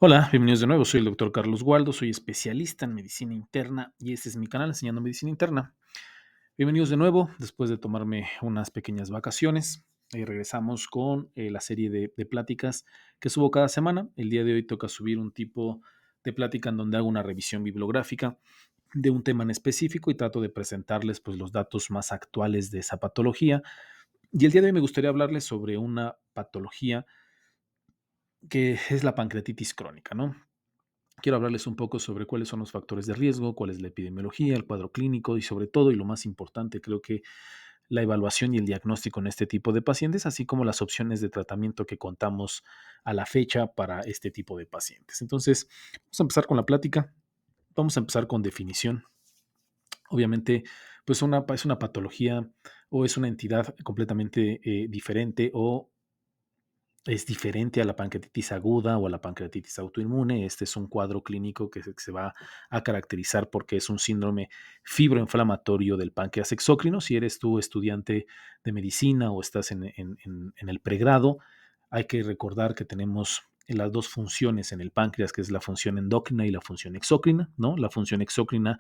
Hola, bienvenidos de nuevo. Soy el doctor Carlos Waldo, soy especialista en medicina interna y este es mi canal enseñando medicina interna. Bienvenidos de nuevo, después de tomarme unas pequeñas vacaciones. Regresamos con la serie de pláticas que subo cada semana. El día de hoy toca subir un tipo de plática en donde hago una revisión bibliográfica de un tema en específico y trato de presentarles pues, los datos más actuales de esa patología. Y el día de hoy me gustaría hablarles sobre una patología que es la pancreatitis crónica, ¿no? Quiero hablarles un poco sobre cuáles son los factores de riesgo, cuál es la epidemiología, el cuadro clínico y sobre todo, y lo más importante, creo que la evaluación y el diagnóstico en este tipo de pacientes, así como las opciones de tratamiento que contamos a la fecha para este tipo de pacientes. Entonces, vamos a empezar con la plática. Vamos a empezar con definición. Obviamente, pues es una patología o es una entidad completamente diferente o es diferente a la pancreatitis aguda o a la pancreatitis autoinmune. Este es un cuadro clínico que se va a caracterizar porque es un síndrome fibroinflamatorio del páncreas exócrino. Si eres tú estudiante de medicina o estás en el pregrado, hay que recordar que tenemos las dos funciones en el páncreas, que es la función endocrina y la función exócrina, ¿no? La función exócrina,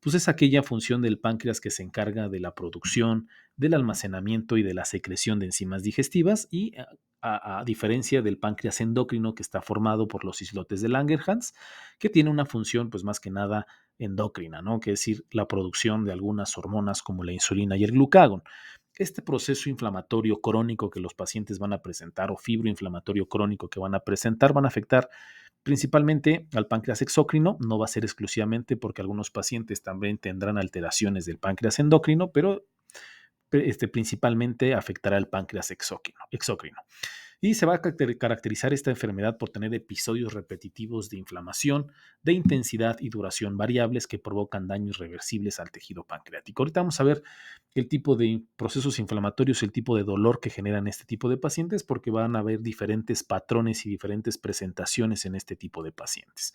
pues es aquella función del páncreas que se encarga de la producción, del almacenamiento y de la secreción de enzimas digestivas y a diferencia del páncreas endocrino que está formado por los islotes de Langerhans, que tiene una función pues más que nada endocrina, ¿no? Que es decir, la producción de algunas hormonas como la insulina y el glucagón. Este proceso inflamatorio crónico que los pacientes van a presentar o fibroinflamatorio crónico que van a presentar van a afectar principalmente al páncreas exócrino, no va a ser exclusivamente porque algunos pacientes también tendrán alteraciones del páncreas endocrino, pero principalmente afectará al páncreas exócrino. Y se va a caracterizar esta enfermedad por tener episodios repetitivos de inflamación de intensidad y duración variables que provocan daños irreversibles al tejido pancreático. Ahorita vamos a ver el tipo de procesos inflamatorios, el tipo de dolor que generan este tipo de pacientes, porque van a haber diferentes patrones y diferentes presentaciones en este tipo de pacientes.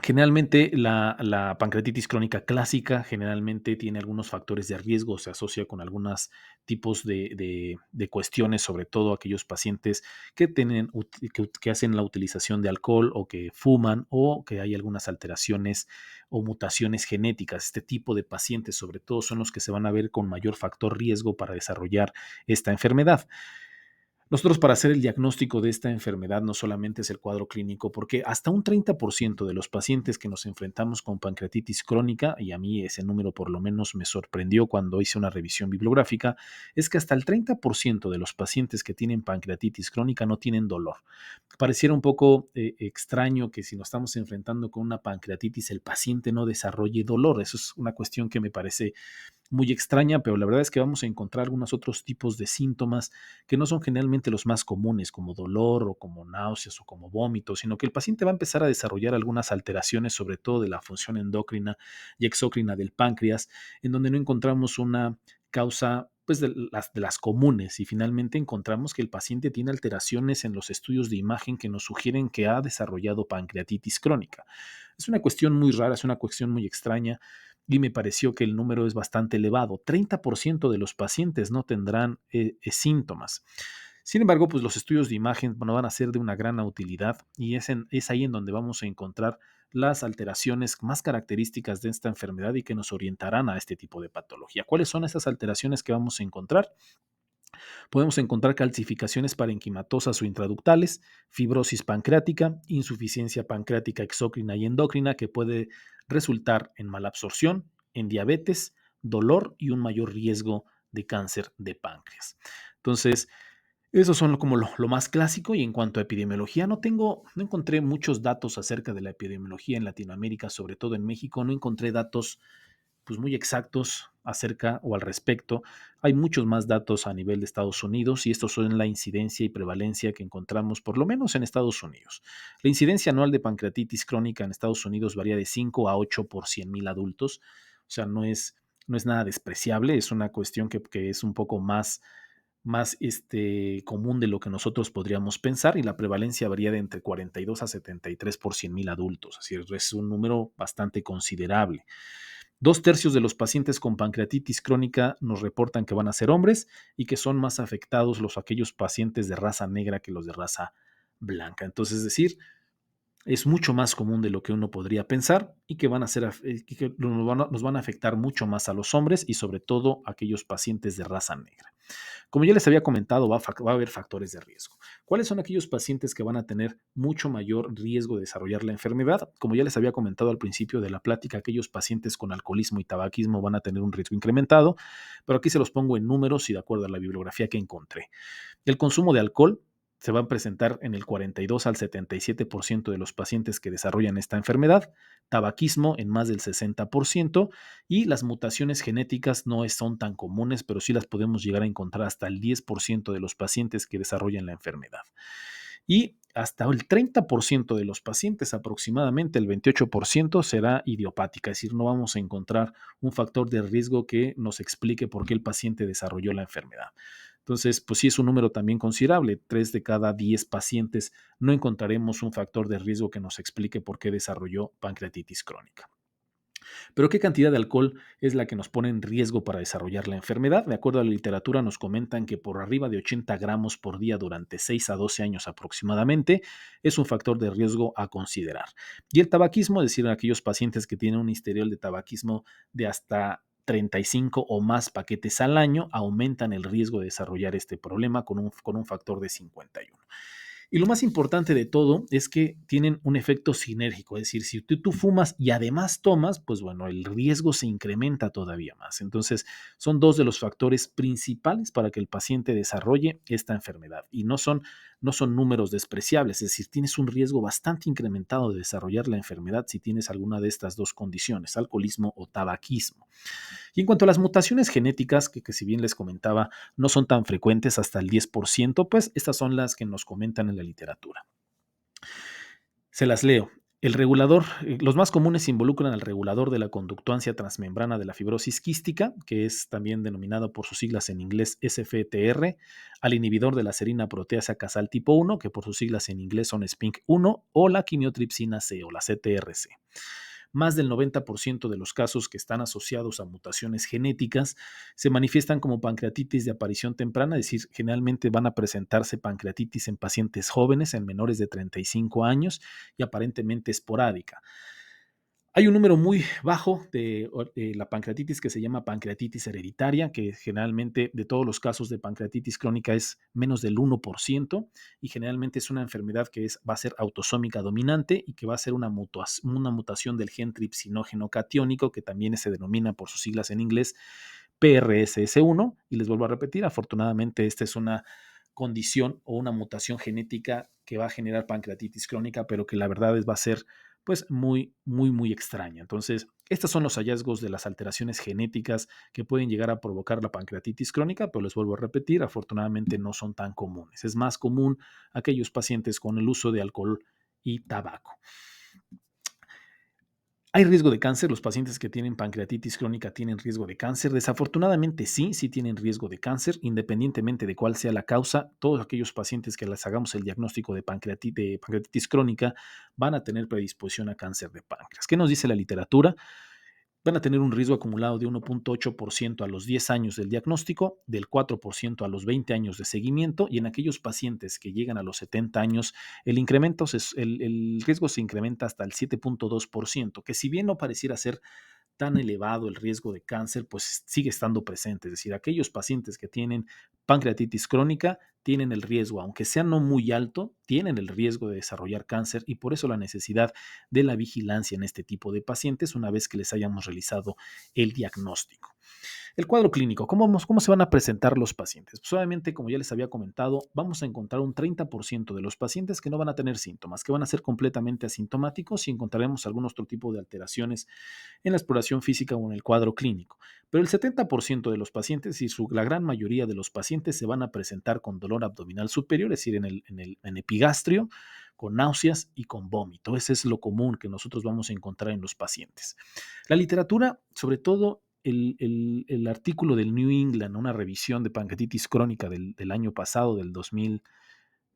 Generalmente la pancreatitis crónica clásica generalmente tiene algunos factores de riesgo, se asocia con algunos tipos de cuestiones, sobre todo aquellos pacientes que hacen la utilización de alcohol o que fuman o que hay algunas alteraciones o mutaciones genéticas. Este tipo de pacientes sobre todo son los que se van a ver con mayor factor riesgo para desarrollar esta enfermedad. Nosotros para hacer el diagnóstico de esta enfermedad no solamente es el cuadro clínico, porque hasta un 30% de los pacientes que nos enfrentamos con pancreatitis crónica, y a mí ese número por lo menos me sorprendió cuando hice una revisión bibliográfica, es que hasta el 30% de los pacientes que tienen pancreatitis crónica no tienen dolor. Pareciera un poco extraño que si nos estamos enfrentando con una pancreatitis el paciente no desarrolle dolor. Eso es una cuestión que me parece muy extraña, pero la verdad es que vamos a encontrar algunos otros tipos de síntomas que no son generalmente los más comunes, como dolor o como náuseas o como vómitos, sino que el paciente va a empezar a desarrollar algunas alteraciones, sobre todo de la función endocrina y exócrina del páncreas, en donde no encontramos una causa pues de las comunes y finalmente encontramos que el paciente tiene alteraciones en los estudios de imagen que nos sugieren que ha desarrollado pancreatitis crónica. Es una cuestión muy rara, es una cuestión muy extraña y me pareció que el número es bastante elevado. 30% de los pacientes no tendrán síntomas. Sin embargo, pues los estudios de imagen bueno, van a ser de una gran utilidad y es ahí en donde vamos a encontrar las alteraciones más características de esta enfermedad y que nos orientarán a este tipo de patología. ¿Cuáles son esas alteraciones que vamos a encontrar? Podemos encontrar calcificaciones parenquimatosas o intraductales, fibrosis pancreática, insuficiencia pancreática exócrina y endocrina que puede resultar en malabsorción, en diabetes, dolor y un mayor riesgo de cáncer de páncreas. Entonces, esos son como lo más clásico y en cuanto a epidemiología, no encontré muchos datos acerca de la epidemiología en Latinoamérica, sobre todo en México, no encontré datos pues muy exactos acerca o al respecto. Hay muchos más datos a nivel de Estados Unidos y estos son la incidencia y prevalencia que encontramos por lo menos en Estados Unidos. La incidencia anual de pancreatitis crónica en Estados Unidos varía de 5 a 8 por 100,000 adultos. O sea, no es nada despreciable, es una cuestión que es un poco más común de lo que nosotros podríamos pensar y la prevalencia varía de entre 42 a 73 por 100,000 adultos. Así es un número bastante considerable. Dos tercios de los pacientes con pancreatitis crónica nos reportan que van a ser hombres y que son más afectados aquellos pacientes de raza negra que los de raza blanca. Entonces, es decir, es mucho más común de lo que uno podría pensar y que van a ser, que nos van a afectar mucho más a los hombres y sobre todo a aquellos pacientes de raza negra. Como ya les había comentado, va a haber factores de riesgo. ¿Cuáles son aquellos pacientes que van a tener mucho mayor riesgo de desarrollar la enfermedad? Como ya les había comentado al principio de la plática, aquellos pacientes con alcoholismo y tabaquismo van a tener un riesgo incrementado, pero aquí se los pongo en números y de acuerdo a la bibliografía que encontré. El consumo de alcohol se va a presentar en el 42 al 77% de los pacientes que desarrollan esta enfermedad, tabaquismo en más del 60% y las mutaciones genéticas no son tan comunes, pero sí las podemos llegar a encontrar hasta el 10% de los pacientes que desarrollan la enfermedad. Y hasta el 30% de los pacientes, aproximadamente el 28%, será idiopática, es decir, no vamos a encontrar un factor de riesgo que nos explique por qué el paciente desarrolló la enfermedad. Entonces, pues sí es un número también considerable. 3 de cada 10 pacientes no encontraremos un factor de riesgo que nos explique por qué desarrolló pancreatitis crónica. Pero ¿qué cantidad de alcohol es la que nos pone en riesgo para desarrollar la enfermedad? De acuerdo a la literatura, nos comentan que por arriba de 80 gramos por día durante 6 a 12 años aproximadamente es un factor de riesgo a considerar. Y el tabaquismo, es decir, aquellos pacientes que tienen un historial de tabaquismo de hasta 35 o más paquetes al año, aumentan el riesgo de desarrollar este problema con un factor de 51. Y lo más importante de todo es que tienen un efecto sinérgico, es decir, si tú fumas y además tomas, pues bueno, el riesgo se incrementa todavía más. Entonces, son dos de los factores principales para que el paciente desarrolle esta enfermedad y no son números despreciables, es decir, tienes un riesgo bastante incrementado de desarrollar la enfermedad si tienes alguna de estas dos condiciones, alcoholismo o tabaquismo. Y en cuanto a las mutaciones genéticas, que si bien les comentaba, no son tan frecuentes hasta el 10%, pues estas son las que nos comentan en la literatura. Se las leo. Los más comunes involucran al regulador de la conductuancia transmembrana de la fibrosis quística, que es también denominado por sus siglas en inglés SFTR, al inhibidor de la serina proteasa casal tipo 1, que por sus siglas en inglés son SPINK1, o la quimiotripsina C o la CTRC. Más del 90% de los casos que están asociados a mutaciones genéticas se manifiestan como pancreatitis de aparición temprana, es decir, generalmente van a presentarse pancreatitis en pacientes jóvenes, en menores de 35 años y aparentemente esporádica. Hay un número muy bajo de la pancreatitis que se llama pancreatitis hereditaria, que generalmente de todos los casos de pancreatitis crónica es menos del 1% y generalmente es una enfermedad que va a ser autosómica dominante y que va a ser una mutación del gen tripsinógeno catiónico, que también se denomina por sus siglas en inglés PRSS1. Y les vuelvo a repetir, afortunadamente esta es una condición o una mutación genética que va a generar pancreatitis crónica, pero que la verdad va a ser pues muy, muy, muy extraña. Entonces, estos son los hallazgos de las alteraciones genéticas que pueden llegar a provocar la pancreatitis crónica, pero les vuelvo a repetir, afortunadamente no son tan comunes. Es más común aquellos pacientes con el uso de alcohol y tabaco. ¿Hay riesgo de cáncer? ¿Los pacientes que tienen pancreatitis crónica tienen riesgo de cáncer? Desafortunadamente sí, sí tienen riesgo de cáncer, independientemente de cuál sea la causa. Todos aquellos pacientes que les hagamos el diagnóstico de pancreatitis crónica van a tener predisposición a cáncer de páncreas. ¿Qué nos dice la literatura? Van a tener un riesgo acumulado de 1.8% a los 10 años del diagnóstico, del 4% a los 20 años de seguimiento, y en aquellos pacientes que llegan a los 70 años, el riesgo se incrementa hasta el 7.2%, que si bien no pareciera ser tan elevado el riesgo de cáncer, pues sigue estando presente. Es decir, aquellos pacientes que tienen pancreatitis crónica tienen el riesgo, aunque sea no muy alto, tienen el riesgo de desarrollar cáncer y por eso la necesidad de la vigilancia en este tipo de pacientes una vez que les hayamos realizado el diagnóstico. El cuadro clínico, ¿cómo se van a presentar los pacientes? Pues obviamente, como ya les había comentado, vamos a encontrar un 30% de los pacientes que no van a tener síntomas, que van a ser completamente asintomáticos y encontraremos algún otro tipo de alteraciones en la exploración física o en el cuadro clínico. Pero el 70% de los pacientes y la gran mayoría de los pacientes se van a presentar con dolor abdominal superior, es decir, en epigastrio, con náuseas y con vómito. Ese es lo común que nosotros vamos a encontrar en los pacientes. La literatura, sobre todo el artículo del New England, una revisión de pancreatitis crónica del año pasado, del 2000,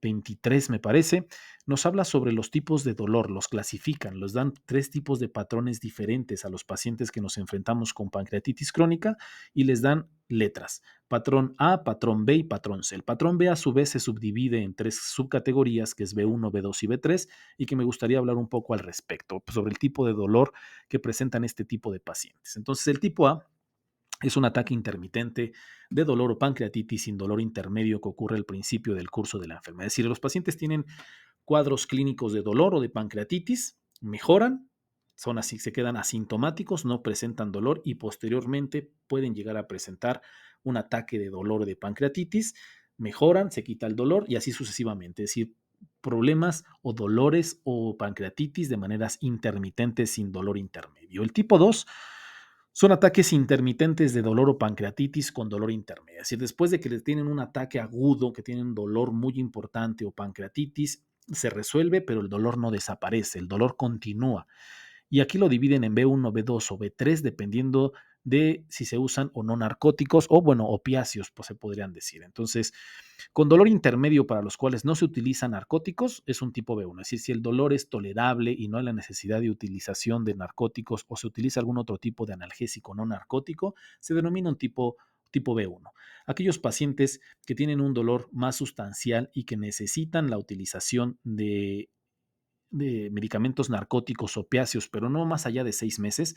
23, me parece, nos habla sobre los tipos de dolor, los clasifican, los dan tres tipos de patrones diferentes a los pacientes que nos enfrentamos con pancreatitis crónica y les dan letras, patrón A, patrón B y patrón C. El patrón B a su vez se subdivide en tres subcategorías, que es B1, B2 y B3, y que me gustaría hablar un poco al respecto, sobre el tipo de dolor que presentan este tipo de pacientes. Entonces, el tipo A es un ataque intermitente de dolor o pancreatitis sin dolor intermedio que ocurre al principio del curso de la enfermedad. Es decir, los pacientes tienen cuadros clínicos de dolor o de pancreatitis, mejoran, son así, se quedan asintomáticos, no presentan dolor y posteriormente pueden llegar a presentar un ataque de dolor o de pancreatitis, mejoran, se quita el dolor y así sucesivamente. Es decir, problemas o dolores o pancreatitis de maneras intermitentes sin dolor intermedio. El tipo 2 son ataques intermitentes de dolor o pancreatitis con dolor intermedio. Es decir, después de que le tienen un ataque agudo, que tienen dolor muy importante o pancreatitis, se resuelve, pero el dolor no desaparece, el dolor continúa. Y aquí lo dividen en B1, B2 o B3, dependiendo de si se usan o no narcóticos o, bueno, opiáceos, pues se podrían decir. Entonces, con dolor intermedio para los cuales no se utilizan narcóticos, es un tipo B1. Es decir, si el dolor es tolerable y no hay la necesidad de utilización de narcóticos o se utiliza algún otro tipo de analgésico no narcótico, se denomina un tipo B1. Aquellos pacientes que tienen un dolor más sustancial y que necesitan la utilización de medicamentos narcóticos opiáceos, pero no más allá de 6 meses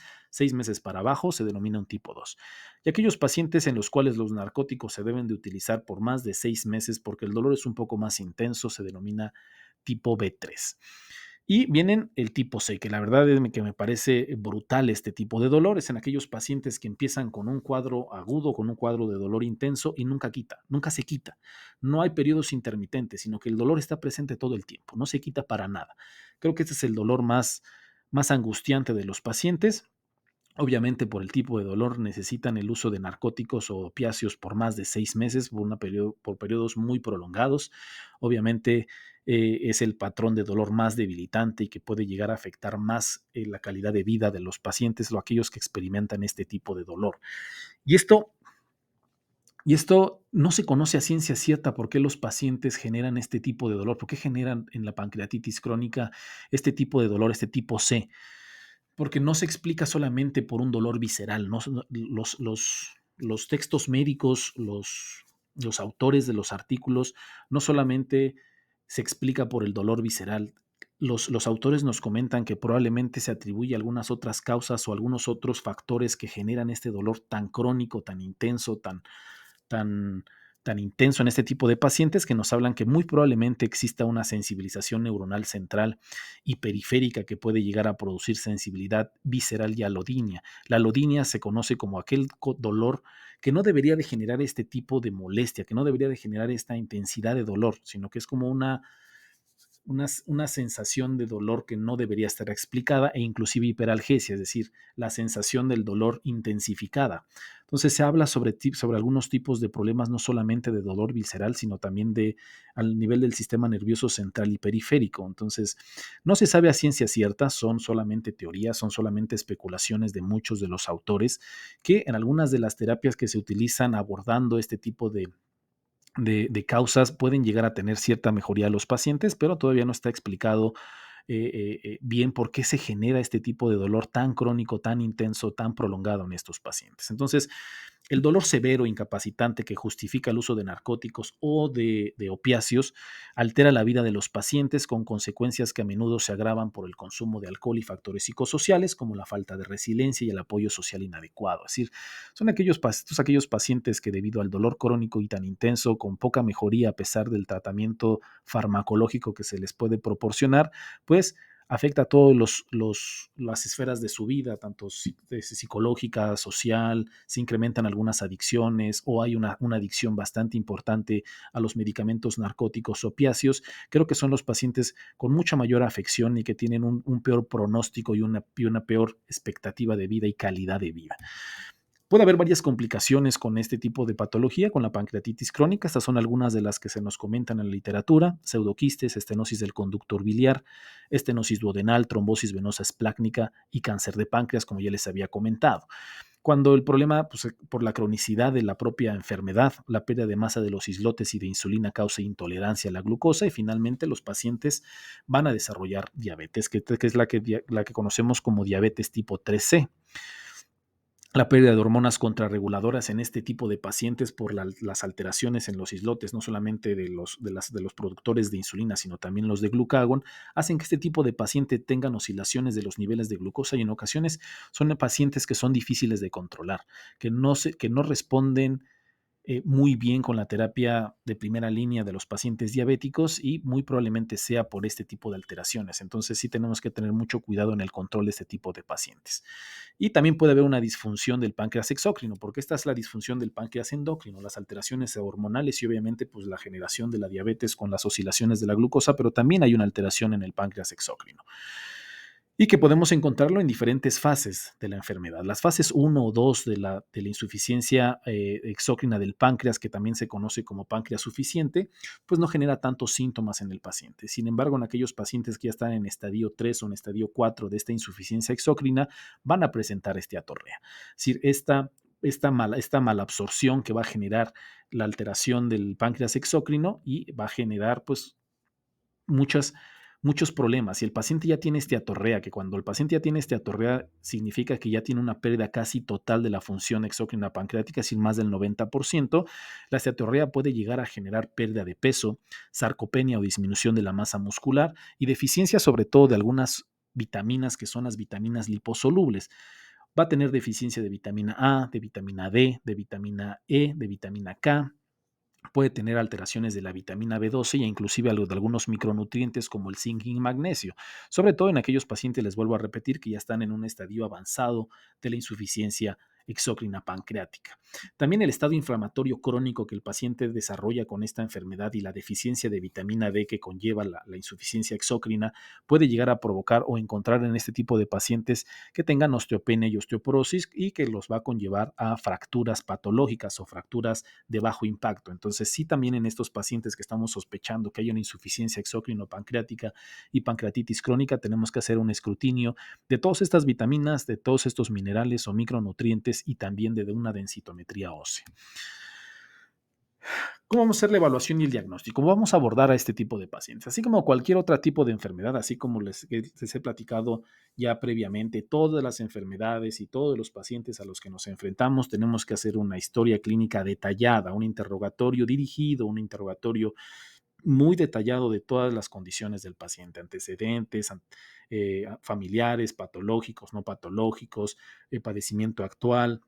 para abajo, se denomina un tipo 2. Y aquellos pacientes en los cuales los narcóticos se deben de utilizar por más de 6 meses porque el dolor es un poco más intenso, se denomina tipo B3. Y vienen el tipo C, que la verdad es que me parece brutal este tipo de dolores en aquellos pacientes que empiezan con un cuadro agudo, con un cuadro de dolor intenso y nunca quita, nunca se quita. No hay periodos intermitentes, sino que el dolor está presente todo el tiempo, no se quita para nada. Creo que este es el dolor más angustiante de los pacientes. Obviamente, por el tipo de dolor, necesitan el uso de narcóticos o opiáceos por más de 6 meses, por periodos muy prolongados. Obviamente, es el patrón de dolor más debilitante y que puede llegar a afectar más la calidad de vida de los pacientes o aquellos que experimentan este tipo de dolor. Y esto no se conoce a ciencia cierta por qué los pacientes generan este tipo de dolor, por qué generan en la pancreatitis crónica este tipo de dolor, este tipo C, porque no se explica solamente por un dolor visceral, ¿no? Los textos médicos, los autores de los artículos, no solamente se explica por el dolor visceral. Los autores nos comentan que probablemente se atribuye a algunas otras causas o algunos otros factores que generan este dolor tan crónico, tan intenso, tan, tan intenso en este tipo de pacientes que nos hablan que muy probablemente exista una sensibilización neuronal central y periférica que puede llegar a producir sensibilidad visceral y alodinia. La alodinia se conoce como aquel dolor que no debería de generar este tipo de molestia, que no debería de generar esta intensidad de dolor, sino que es como una sensación de dolor que no debería estar explicada e inclusive hiperalgesia, es decir, la sensación del dolor intensificada. Entonces se habla sobre algunos tipos de problemas, no solamente de dolor visceral, sino también al nivel del sistema nervioso central y periférico. Entonces, no se sabe a ciencia cierta, son solamente teorías, son solamente especulaciones de muchos de los autores que en algunas de las terapias que se utilizan abordando este tipo de causas pueden llegar a tener cierta mejoría a los pacientes, pero todavía no está explicado bien por qué se genera este tipo de dolor tan crónico, tan intenso, tan prolongado en estos pacientes. Entonces, el dolor severo incapacitante que justifica el uso de narcóticos o de opiáceos altera la vida de los pacientes con consecuencias que a menudo se agravan por el consumo de alcohol y factores psicosociales como la falta de resiliencia y el apoyo social inadecuado. Es decir, son aquellos pacientes que debido al dolor crónico y tan intenso, con poca mejoría a pesar del tratamiento farmacológico que se les puede proporcionar, pues afecta a todas las esferas de su vida, tanto psicológica, social, se incrementan algunas adicciones o hay una adicción bastante importante a los medicamentos narcóticos opiáceos. Creo que son los pacientes con mucha mayor afección y que tienen un peor pronóstico y una peor expectativa de vida y calidad de vida. Puede haber varias complicaciones con este tipo de patología, con la pancreatitis crónica. Estas son algunas de las que se nos comentan en la literatura: pseudoquistes, estenosis del conducto biliar, estenosis duodenal, trombosis venosa esplácnica y cáncer de páncreas, como ya les había comentado. Cuando el problema, pues, por la cronicidad de la propia enfermedad, la pérdida de masa de los islotes y de insulina causa intolerancia a la glucosa y finalmente los pacientes van a desarrollar diabetes, que es la que conocemos como diabetes tipo 3C. La pérdida de hormonas contrarreguladoras en este tipo de pacientes por las alteraciones en los islotes, no solamente de los productores de insulina, sino también los de glucagón, hacen que este tipo de paciente tengan oscilaciones de los niveles de glucosa y en ocasiones son pacientes que son difíciles de controlar, que no responden muy bien con la terapia de primera línea de los pacientes diabéticos y muy probablemente sea por este tipo de alteraciones. Entonces sí tenemos que tener mucho cuidado en el control de este tipo de pacientes. Y también puede haber una disfunción del páncreas exócrino, porque esta es la disfunción del páncreas endocrino, las alteraciones hormonales y obviamente pues la generación de la diabetes con las oscilaciones de la glucosa, pero también hay una alteración en el páncreas exócrino y que podemos encontrarlo en diferentes fases de la enfermedad. Las fases uno o 2 de la insuficiencia exócrina del páncreas, que también se conoce como páncreas suficiente, pues no genera tantos síntomas en el paciente. Sin embargo, en aquellos pacientes que ya están en estadio 3 o en estadio 4 de esta insuficiencia exócrina, van a presentar esteatorrea. Es decir, esta malabsorción que va a generar la alteración del páncreas exócrino y va a generar pues muchas, muchos problemas. Si el paciente ya tiene esteatorrea, que cuando el paciente ya tiene esteatorrea significa que ya tiene una pérdida casi total de la función exócrina pancreática, es decir, más del 90%, la esteatorrea puede llegar a generar pérdida de peso, sarcopenia o disminución de la masa muscular y deficiencia sobre todo de algunas vitaminas que son las vitaminas liposolubles. Va a tener deficiencia de vitamina A, de vitamina D, de vitamina E, de vitamina K, puede tener alteraciones de la vitamina B12 e inclusive algo de algunos micronutrientes como el zinc y magnesio, sobre todo en aquellos pacientes, les vuelvo a repetir, que ya están en un estadio avanzado de la insuficiencia exócrina pancreática. También el estado inflamatorio crónico que el paciente desarrolla con esta enfermedad y la deficiencia de vitamina D que conlleva la insuficiencia exócrina puede llegar a provocar o encontrar en este tipo de pacientes que tengan osteopenia y osteoporosis y que los va a conllevar a fracturas patológicas o fracturas de bajo impacto. Entonces, sí, también en estos pacientes que estamos sospechando que hay una insuficiencia exócrino-pancreática y pancreatitis crónica, tenemos que hacer un escrutinio de todas estas vitaminas, de todos estos minerales o micronutrientes y también de una densitometría ósea. ¿Cómo vamos a hacer la evaluación y el diagnóstico? ¿Cómo vamos a abordar a este tipo de pacientes? Así como cualquier otro tipo de enfermedad, así como les he platicado ya previamente, todas las enfermedades y todos los pacientes a los que nos enfrentamos, tenemos que hacer una historia clínica detallada, un interrogatorio dirigido, un interrogatorio muy detallado de todas las condiciones del paciente, antecedentes, familiares, patológicos, no patológicos, padecimiento actual,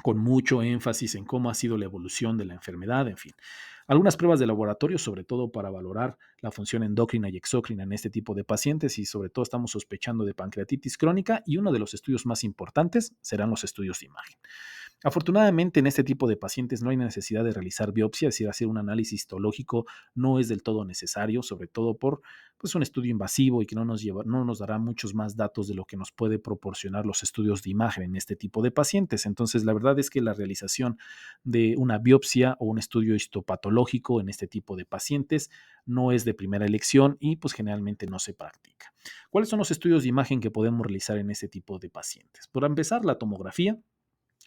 con mucho énfasis en cómo ha sido la evolución de la enfermedad, en fin. Algunas pruebas de laboratorio, sobre todo para valorar la función endocrina y exócrina en este tipo de pacientes y sobre todo estamos sospechando de pancreatitis crónica y uno de los estudios más importantes serán los estudios de imagen. Afortunadamente, en este tipo de pacientes no hay necesidad de realizar biopsia, es decir, hacer un análisis histológico no es del todo necesario, sobre todo por pues, un estudio invasivo y que no nos dará muchos más datos de lo que nos puede proporcionar los estudios de imagen en este tipo de pacientes. Entonces, la verdad es que la realización de una biopsia o un estudio histopatológico en este tipo de pacientes no es de primera elección y pues generalmente no se practica. ¿Cuáles son los estudios de imagen que podemos realizar en este tipo de pacientes? Por empezar, la tomografía,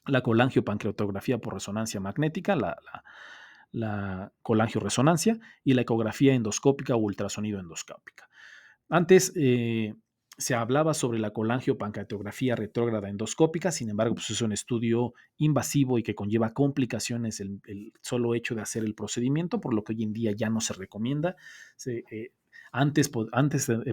la colangiopancreatografía por resonancia magnética, la colangioresonancia y la ecografía endoscópica o ultrasonido endoscópica. Antes se hablaba sobre la colangiopancreatografía retrógrada endoscópica, sin embargo, pues es un estudio invasivo y que conlleva complicaciones el solo hecho de hacer el procedimiento, por lo que hoy en día ya no se recomienda. Antes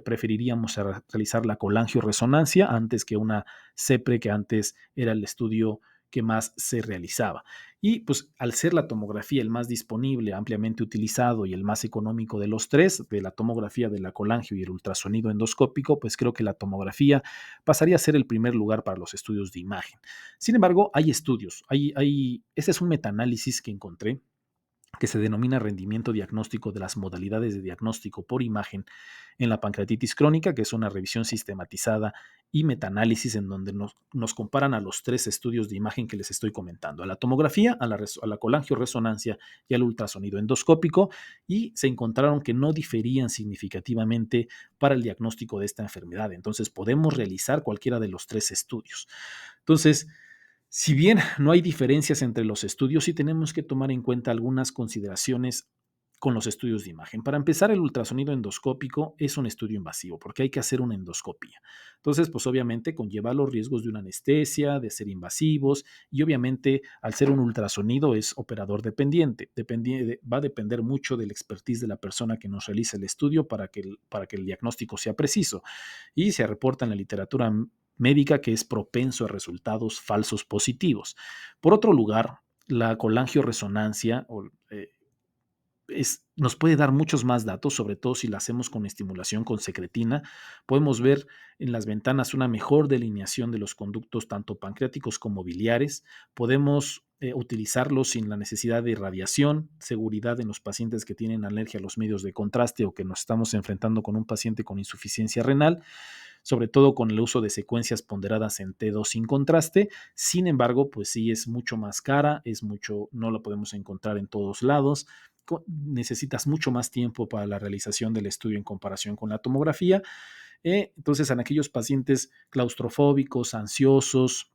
preferiríamos realizar la colangioresonancia antes que una CEPRE, que antes era el estudio que más se realizaba. Y pues al ser la tomografía el más disponible, ampliamente utilizado y el más económico de los tres, de la tomografía, de la colangio y el ultrasonido endoscópico, pues creo que la tomografía pasaría a ser el primer lugar para los estudios de imagen. Sin embargo, hay estudios, ese es un metaanálisis que encontré que se denomina rendimiento diagnóstico de las modalidades de diagnóstico por imagen en la pancreatitis crónica, que es una revisión sistematizada y metaanálisis en donde nos comparan a los tres estudios de imagen que les estoy comentando, a la tomografía, a la colangioresonancia y al ultrasonido endoscópico, y se encontraron que no diferían significativamente para el diagnóstico de esta enfermedad. Entonces podemos realizar cualquiera de los tres estudios. Entonces, Si bien no hay diferencias entre los estudios, sí tenemos que tomar en cuenta algunas consideraciones con los estudios de imagen. Para empezar, el ultrasonido endoscópico es un estudio invasivo porque hay que hacer una endoscopia. Entonces, pues obviamente conlleva los riesgos de una anestesia, de ser invasivos y obviamente al ser un ultrasonido es operador dependiente. Va a depender mucho del expertise de la persona que nos realiza el estudio para que el diagnóstico sea preciso. Y se reporta en la literatura médica que es propenso a resultados falsos positivos. Por otro lugar, la colangioresonancia nos puede dar muchos más datos, sobre todo si la hacemos con estimulación con secretina. Podemos ver en las ventanas una mejor delineación de los conductos tanto pancreáticos como biliares. Podemos utilizarlos sin la necesidad de radiación, seguridad en los pacientes que tienen alergia a los medios de contraste o que nos estamos enfrentando con un paciente con insuficiencia renal, sobre todo con el uso de secuencias ponderadas en T2 sin contraste. Sin embargo, pues sí es mucho más cara, no la podemos encontrar en todos lados. Necesitas mucho más tiempo para la realización del estudio en comparación con la tomografía. Entonces, en aquellos pacientes claustrofóbicos, ansiosos,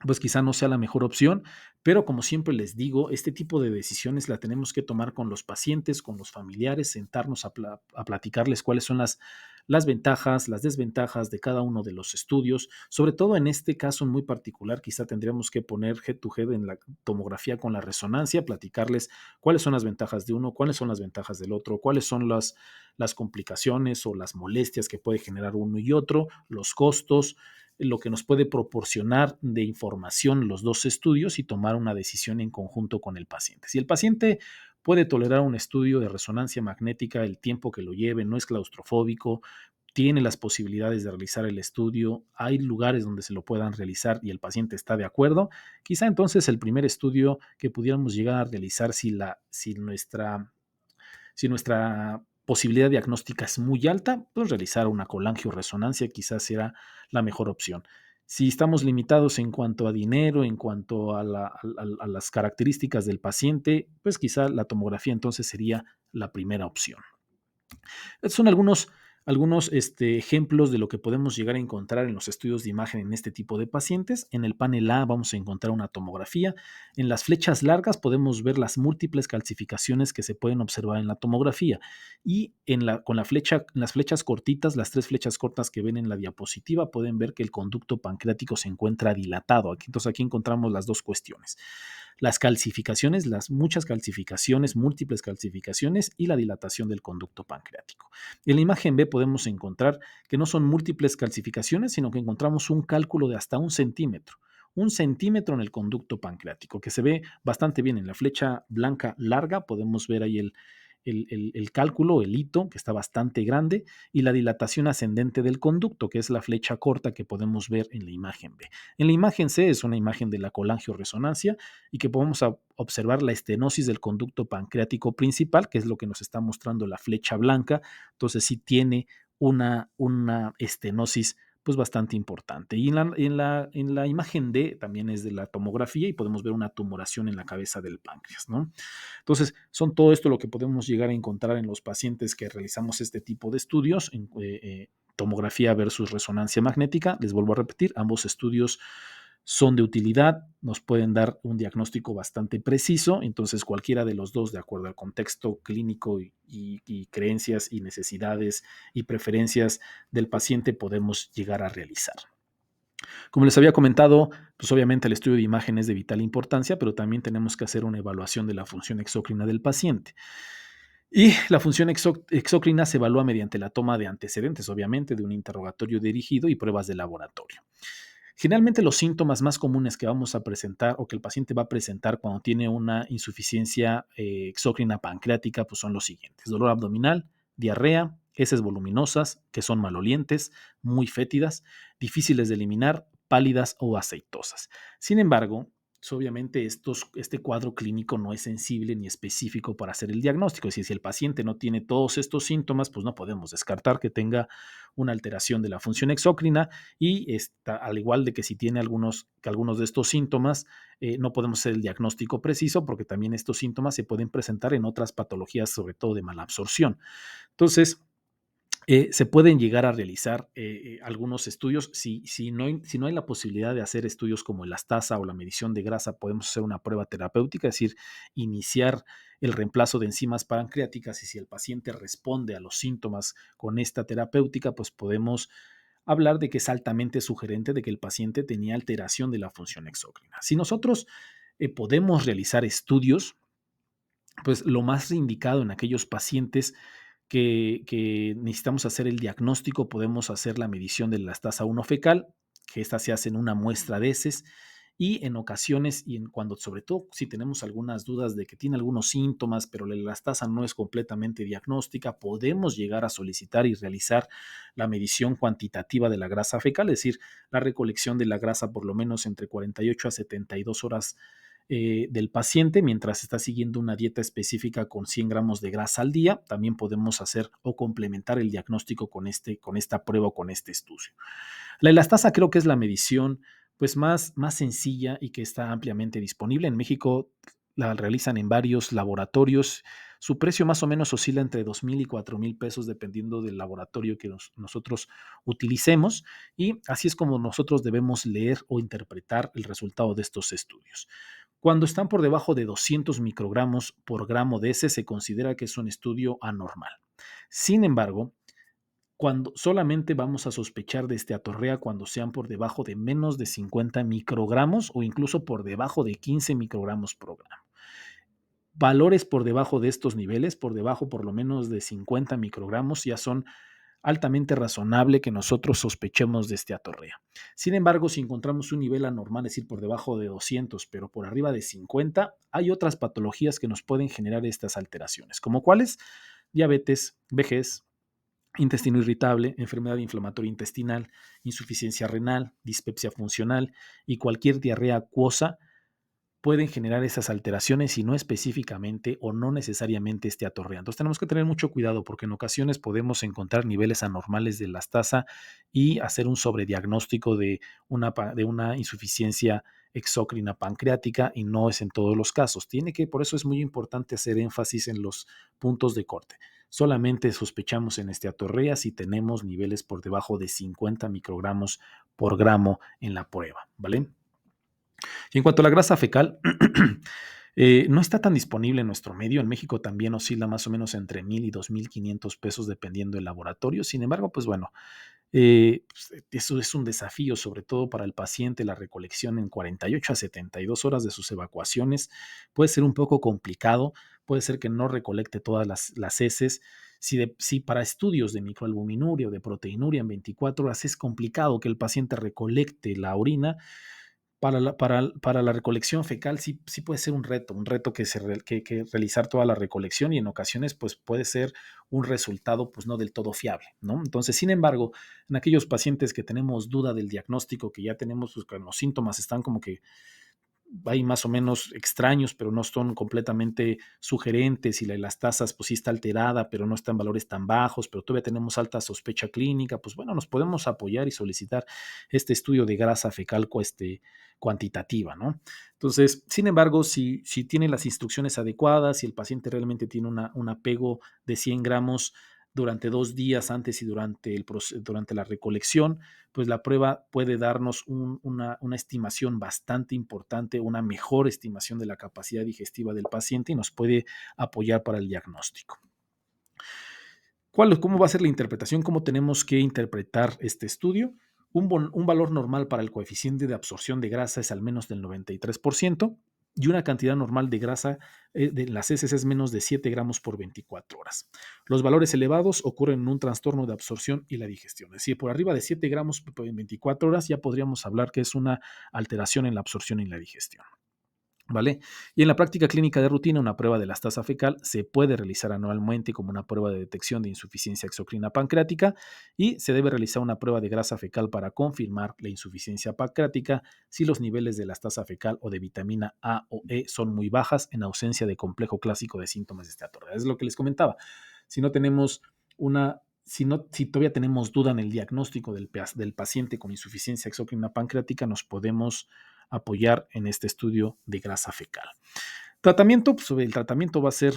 pues quizá no sea la mejor opción, pero como siempre les digo, este tipo de decisiones la tenemos que tomar con los pacientes, con los familiares, sentarnos a platicarles cuáles son las ventajas, las desventajas de cada uno de los estudios. Sobre todo en este caso muy particular, quizá tendríamos que poner head to head en la tomografía con la resonancia, platicarles cuáles son las ventajas de uno, cuáles son las ventajas del otro, cuáles son las complicaciones o las molestias que puede generar uno y otro, los costos, lo que nos puede proporcionar de información los dos estudios y tomar una decisión en conjunto con el paciente. Si el paciente puede tolerar un estudio de resonancia magnética el tiempo que lo lleve, no es claustrofóbico, tiene las posibilidades de realizar el estudio, hay lugares donde se lo puedan realizar y el paciente está de acuerdo, quizá entonces el primer estudio que pudiéramos llegar a realizar si nuestra posibilidad diagnóstica es muy alta, pues realizar una colangioresonancia quizás será la mejor opción. Si estamos limitados en cuanto a dinero, en cuanto a las características del paciente, pues quizá la tomografía entonces sería la primera opción. Estos son algunos ejemplos de lo que podemos llegar a encontrar en los estudios de imagen en este tipo de pacientes. En el panel A vamos a encontrar una tomografía. En las flechas largas podemos ver las múltiples calcificaciones que se pueden observar en la tomografía. Y en las flechas cortitas, las tres flechas cortas que ven en la diapositiva, pueden ver que el conducto pancreático se encuentra dilatado. Entonces aquí encontramos las dos cuestiones: las calcificaciones, las muchas calcificaciones, múltiples calcificaciones y la dilatación del conducto pancreático. En la imagen B podemos encontrar que no son múltiples calcificaciones, sino que encontramos un cálculo de hasta 1 centímetro. 1 centímetro en el conducto pancreático, que se ve bastante bien. En la flecha blanca larga podemos ver ahí el cálculo, el hito, que está bastante grande, y la dilatación ascendente del conducto, que es la flecha corta que podemos ver en la imagen B. En la imagen C es una imagen de la colangioresonancia y que podemos observar la estenosis del conducto pancreático principal, que es lo que nos está mostrando la flecha blanca. Entonces sí tiene una estenosis pues bastante importante. Y en la imagen D también es de la tomografía y podemos ver una tumoración en la cabeza del páncreas, ¿no? Entonces, son todo esto lo que podemos llegar a encontrar en los pacientes que realizamos este tipo de estudios, tomografía versus resonancia magnética. Les vuelvo a repetir, ambos estudios son de utilidad, nos pueden dar un diagnóstico bastante preciso, entonces cualquiera de los dos, de acuerdo al contexto clínico y creencias y necesidades y preferencias del paciente, podemos llegar a realizar. Como les había comentado, pues obviamente el estudio de imagen es de vital importancia, pero también tenemos que hacer una evaluación de la función exócrina del paciente. Y la función exócrina se evalúa mediante la toma de antecedentes, obviamente, de un interrogatorio dirigido y pruebas de laboratorio. Generalmente los síntomas más comunes que vamos a presentar o que el paciente va a presentar cuando tiene una insuficiencia exócrina pancreática pues son los siguientes: dolor abdominal, diarrea, heces voluminosas que son malolientes, muy fétidas, difíciles de eliminar, pálidas o aceitosas. Sin embargo, pues, obviamente este cuadro clínico no es sensible ni específico para hacer el diagnóstico. Es decir, si el paciente no tiene todos estos síntomas, pues no podemos descartar que tenga una alteración de la función exócrina y al igual de que si tiene algunos de estos síntomas, no podemos hacer el diagnóstico preciso porque también estos síntomas se pueden presentar en otras patologías, sobre todo de malabsorción. Entonces, Se pueden llegar a realizar algunos estudios. Si no hay la posibilidad de hacer estudios como el elastasa o la medición de grasa, podemos hacer una prueba terapéutica, es decir, iniciar el reemplazo de enzimas pancreáticas y si el paciente responde a los síntomas con esta terapéutica, pues podemos hablar de que es altamente sugerente de que el paciente tenía alteración de la función exócrina. Si nosotros podemos realizar estudios, pues lo más indicado en aquellos pacientes que necesitamos hacer el diagnóstico, podemos hacer la medición de la elastasa 1 fecal, que esta se hace en una muestra de heces, y en ocasiones, cuando sobre todo si tenemos algunas dudas de que tiene algunos síntomas, pero la elastasa no es completamente diagnóstica, podemos llegar a solicitar y realizar la medición cuantitativa de la grasa fecal, es decir, la recolección de la grasa por lo menos entre 48 a 72 horas del paciente mientras está siguiendo una dieta específica con 100 gramos de grasa al día. También podemos hacer o complementar el diagnóstico con esta prueba o con este estudio. La elastasa creo que es la medición pues más sencilla y que está ampliamente disponible. En México la realizan en varios laboratorios. Su precio más o menos oscila entre 2,000 y 4,000 pesos dependiendo del laboratorio que nosotros utilicemos y así es como nosotros debemos leer o interpretar el resultado de estos estudios. Cuando están por debajo de 200 microgramos por gramo de ese, se considera que es un estudio anormal. Sin embargo, cuando solamente vamos a sospechar de esteatorrea cuando sean por debajo de menos de 50 microgramos o incluso por debajo de 15 microgramos por gramo. Valores por debajo de estos niveles, por debajo por lo menos de 50 microgramos, ya son altamente razonable que nosotros sospechemos de esteatorrea. Sin embargo, si encontramos un nivel anormal, es decir, por debajo de 200, pero por arriba de 50, hay otras patologías que nos pueden generar estas alteraciones, como cuáles: diabetes, vejez, intestino irritable, enfermedad inflamatoria intestinal, insuficiencia renal, dispepsia funcional y cualquier diarrea acuosa pueden generar esas alteraciones y no específicamente o no necesariamente esteatorrea. Entonces tenemos que tener mucho cuidado porque en ocasiones podemos encontrar niveles anormales de elastasa y hacer un sobrediagnóstico de una insuficiencia exócrina pancreática y no es en todos los casos. Por eso es muy importante hacer énfasis en los puntos de corte. Solamente sospechamos en esteatorrea si tenemos niveles por debajo de 50 microgramos por gramo en la prueba, ¿vale? Y en cuanto a la grasa fecal, no está tan disponible en nuestro medio. En México también oscila más o menos entre 1,000 y 2,500 pesos dependiendo del laboratorio. Sin embargo, pues bueno, eso es un desafío, sobre todo para el paciente. La recolección en 48 a 72 horas de sus evacuaciones puede ser un poco complicado. Puede ser que no recolecte todas las heces. Si para estudios de microalbuminuria o de proteinuria en 24 horas es complicado que el paciente recolecte la orina, para la recolección fecal sí puede ser un reto que realizar toda la recolección y en ocasiones pues puede ser un resultado pues no del todo fiable, ¿no? Entonces, sin embargo, en aquellos pacientes que tenemos duda del diagnóstico, que ya tenemos, pues, que los síntomas están como que hay más o menos extraños, pero no son completamente sugerentes y la elastasa pues sí está alterada, pero no está en valores tan bajos, pero todavía tenemos alta sospecha clínica, pues bueno, nos podemos apoyar y solicitar este estudio de grasa fecal cuantitativa, ¿no? Entonces, sin embargo, si tiene las instrucciones adecuadas, si el paciente realmente tiene un apego de 100 gramos durante 2 días antes y durante la recolección, pues la prueba puede darnos una estimación bastante importante, una mejor estimación de la capacidad digestiva del paciente y nos puede apoyar para el diagnóstico. ¿Cómo va a ser la interpretación? ¿Cómo tenemos que interpretar este estudio? Un valor normal para el coeficiente de absorción de grasa es al menos del 93% y una cantidad normal de grasa de las heces es menos de 7 gramos por 24 horas. Los valores elevados ocurren en un trastorno de absorción y la digestión. Es decir, por arriba de 7 gramos en 24 horas ya podríamos hablar que es una alteración en la absorción y la digestión. ¿Vale? Y en la práctica clínica de rutina, una prueba de elastasa fecal se puede realizar anualmente como una prueba de detección de insuficiencia exocrina pancreática y se debe realizar una prueba de grasa fecal para confirmar la insuficiencia pancreática si los niveles de elastasa fecal o de vitamina A o E son muy bajas en ausencia de complejo clásico de síntomas de esteatorrea. Es lo que les comentaba. Si no tenemos si todavía tenemos duda en el diagnóstico del paciente con insuficiencia exocrina pancreática, nos podemos apoyar en este estudio de grasa fecal. Tratamiento, pues el tratamiento va a ser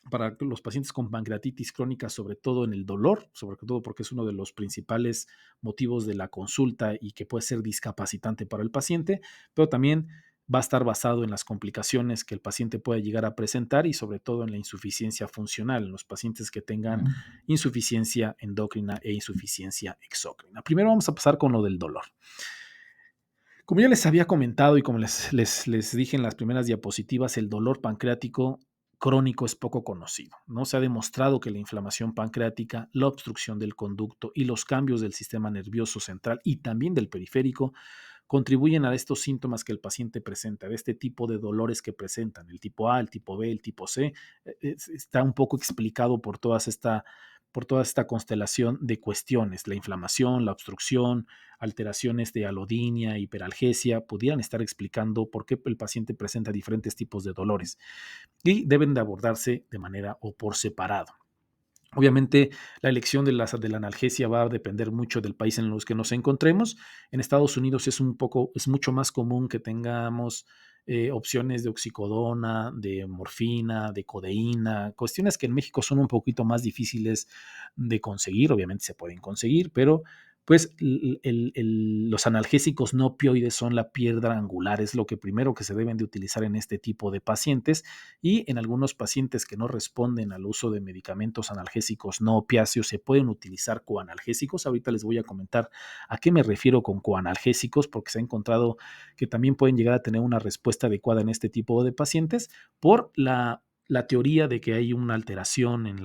para los pacientes con pancreatitis crónica, sobre todo en el dolor, sobre todo porque es uno de los principales motivos de la consulta y que puede ser discapacitante para el paciente, pero también va a estar basado en las complicaciones que el paciente pueda llegar a presentar y sobre todo en la insuficiencia funcional, en los pacientes que tengan insuficiencia endocrina e insuficiencia exócrina. Primero vamos a pasar con lo del dolor. Como ya les había comentado y como les dije en las primeras diapositivas, el dolor pancreático crónico es poco conocido. No se ha demostrado que la inflamación pancreática, la obstrucción del conducto y los cambios del sistema nervioso central y también del periférico contribuyen a estos síntomas que el paciente presenta, de este tipo de dolores que presentan, el tipo A, el tipo B, el tipo C. Está un poco explicado por toda esta constelación de cuestiones, la inflamación, la obstrucción, alteraciones de alodinia, hiperalgesia, pudieran estar explicando por qué el paciente presenta diferentes tipos de dolores y deben de abordarse de manera o por separado. Obviamente, la elección de la analgesia va a depender mucho del país en los que nos encontremos. En Estados Unidos es mucho más común que tengamos opciones de oxicodona, de morfina, de codeína, cuestiones que en México son un poquito más difíciles de conseguir. Obviamente se pueden conseguir, pero pues los analgésicos no opioides son la piedra angular, es lo que primero que se deben de utilizar en este tipo de pacientes y en algunos pacientes que no responden al uso de medicamentos analgésicos no opiáceos se pueden utilizar coanalgésicos. Ahorita les voy a comentar a qué me refiero con coanalgésicos porque se ha encontrado que también pueden llegar a tener una respuesta adecuada en este tipo de pacientes por la teoría de que hay una alteración en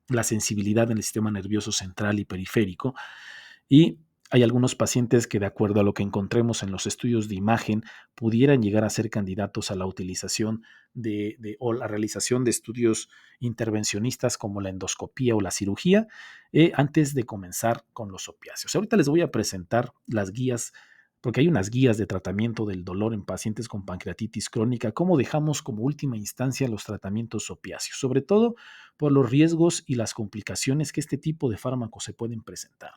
la sensibilidad en el sistema nervioso central y periférico y hay algunos pacientes que, de acuerdo a lo que encontremos en los estudios de imagen, pudieran llegar a ser candidatos a la utilización o la realización de estudios intervencionistas como la endoscopía o la cirugía antes de comenzar con los opiáceos. Ahorita les voy a presentar las guías, porque hay unas guías de tratamiento del dolor en pacientes con pancreatitis crónica, cómo dejamos como última instancia los tratamientos opiáceos, sobre todo por los riesgos y las complicaciones que este tipo de fármacos se pueden presentar.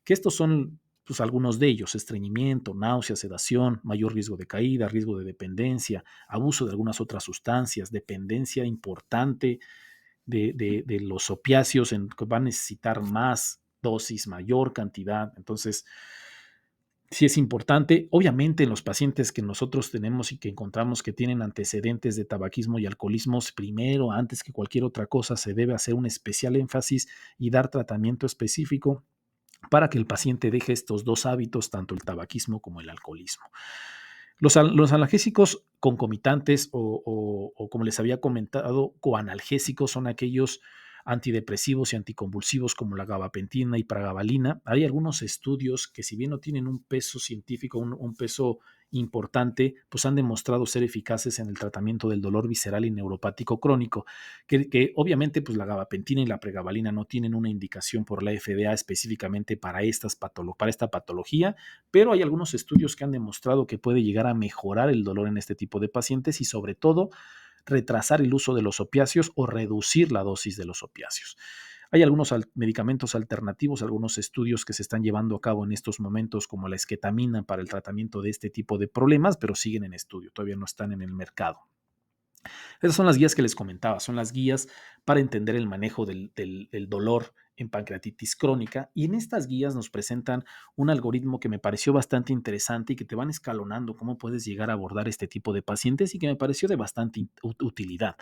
Que estos son pues, algunos de ellos: estreñimiento, náuseas, sedación, mayor riesgo de caída, riesgo de dependencia, abuso de algunas otras sustancias, dependencia importante de los opiáceos, en que va a necesitar más dosis, mayor cantidad. Entonces, sí es importante. Obviamente, en los pacientes que nosotros tenemos y que encontramos que tienen antecedentes de tabaquismo y alcoholismo, primero, antes que cualquier otra cosa, se debe hacer un especial énfasis y dar tratamiento específico para que el paciente deje estos dos hábitos, tanto el tabaquismo como el alcoholismo. Los analgésicos concomitantes o, como les había comentado, coanalgésicos son aquellos antidepresivos y anticonvulsivos como la gabapentina y pragabalina. Hay algunos estudios que, si bien no tienen un peso científico, un peso importante, pues han demostrado ser eficaces en el tratamiento del dolor visceral y neuropático crónico, que obviamente pues la gabapentina y la pregabalina no tienen una indicación por la FDA específicamente para esta patología, pero hay algunos estudios que han demostrado que puede llegar a mejorar el dolor en este tipo de pacientes y sobre todo retrasar el uso de los opiáceos o reducir la dosis de los opiáceos. Hay algunos medicamentos alternativos, algunos estudios que se están llevando a cabo en estos momentos, como la esquetamina para el tratamiento de este tipo de problemas, pero siguen en estudio, todavía no están en el mercado. Esas son las guías que les comentaba, son las guías para entender el manejo del dolor en pancreatitis crónica, y en estas guías nos presentan un algoritmo que me pareció bastante interesante y que te van escalonando cómo puedes llegar a abordar este tipo de pacientes y que me pareció de bastante utilidad.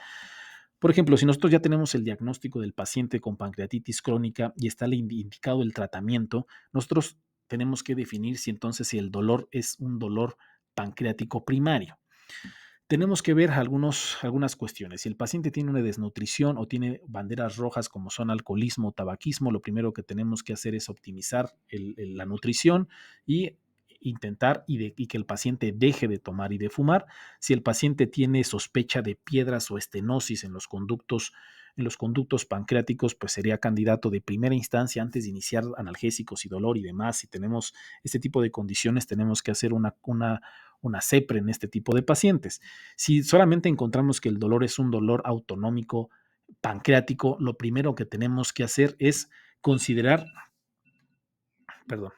Por ejemplo, si nosotros ya tenemos el diagnóstico del paciente con pancreatitis crónica y está indicado el tratamiento, nosotros tenemos que definir si el dolor es un dolor pancreático primario. Tenemos que ver algunas cuestiones. Si el paciente tiene una desnutrición o tiene banderas rojas como son alcoholismo o tabaquismo, lo primero que tenemos que hacer es optimizar la nutrición y intentar y que el paciente deje de tomar y de fumar. Si el paciente tiene sospecha de piedras o estenosis en los conductos pancreáticos, pues sería candidato de primera instancia antes de iniciar analgésicos y dolor y demás. Si tenemos este tipo de condiciones, tenemos que hacer una CEPRE en este tipo de pacientes. Si solamente encontramos que el dolor es un dolor autonómico pancreático, lo primero que tenemos que hacer es considerar, perdón,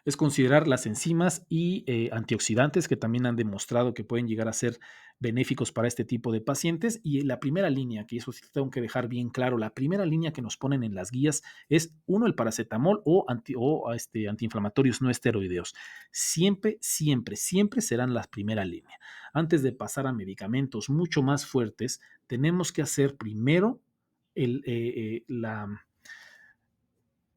es considerar las enzimas y antioxidantes que también han demostrado que pueden llegar a ser benéficos para este tipo de pacientes. Y la primera línea, que eso sí tengo que dejar bien claro, la primera línea que nos ponen en las guías es uno, el paracetamol o antiinflamatorios no esteroideos. Siempre, siempre, siempre serán la primera línea. Antes de pasar a medicamentos mucho más fuertes, tenemos que hacer primero el,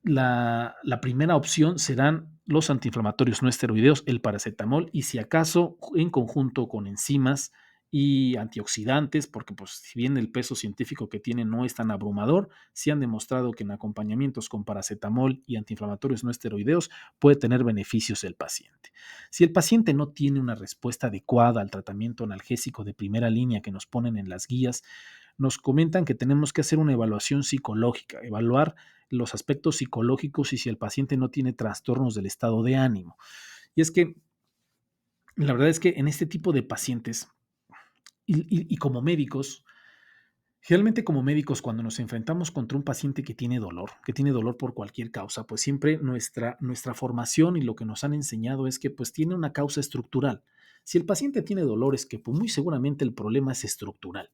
la primera opción serán los antiinflamatorios no esteroideos, el paracetamol, y si acaso en conjunto con enzimas y antioxidantes, porque pues si bien el peso científico que tiene no es tan abrumador, sí han demostrado que en acompañamientos con paracetamol y antiinflamatorios no esteroideos puede tener beneficios el paciente. Si el paciente no tiene una respuesta adecuada al tratamiento analgésico de primera línea que nos ponen en las guías, nos comentan que tenemos que hacer una evaluación psicológica, evaluar los aspectos psicológicos y si el paciente no tiene trastornos del estado de ánimo. Y es que la verdad es que en este tipo de pacientes y como médicos, generalmente como médicos cuando nos enfrentamos contra un paciente que tiene dolor por cualquier causa, pues siempre nuestra formación y lo que nos han enseñado es que pues tiene una causa estructural. Si el paciente tiene dolores, que pues muy seguramente el problema es estructural.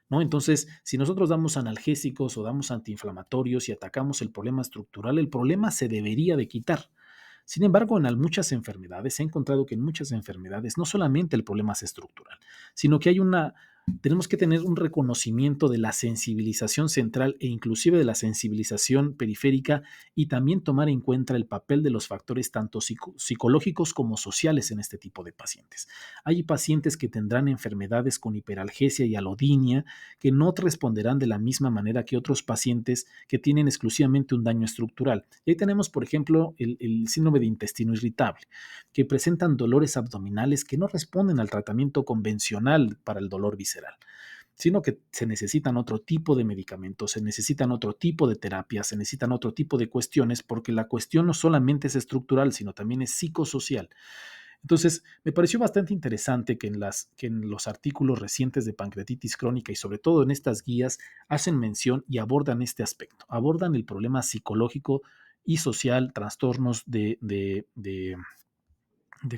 ¿No? Entonces, si nosotros damos analgésicos o damos antiinflamatorios y atacamos el problema estructural, el problema se debería de quitar. Sin embargo, en muchas enfermedades, he encontrado que en muchas enfermedades no solamente el problema es estructural, sino que tenemos que tener un reconocimiento de la sensibilización central e inclusive de la sensibilización periférica y también tomar en cuenta el papel de los factores tanto psicológicos como sociales en este tipo de pacientes. Hay pacientes que tendrán enfermedades con hiperalgesia y alodinia que no responderán de la misma manera que otros pacientes que tienen exclusivamente un daño estructural. Y ahí tenemos, por ejemplo, el síndrome de intestino irritable, que presentan dolores abdominales que no responden al tratamiento convencional para el dolor visceral, sino que se necesitan otro tipo de medicamentos, se necesitan otro tipo de terapias, se necesitan otro tipo de cuestiones, porque la cuestión no solamente es estructural, sino también es psicosocial. Entonces, me pareció bastante interesante que en los artículos recientes de pancreatitis crónica y sobre todo en estas guías hacen mención y abordan este aspecto, abordan el problema psicológico y social, trastornos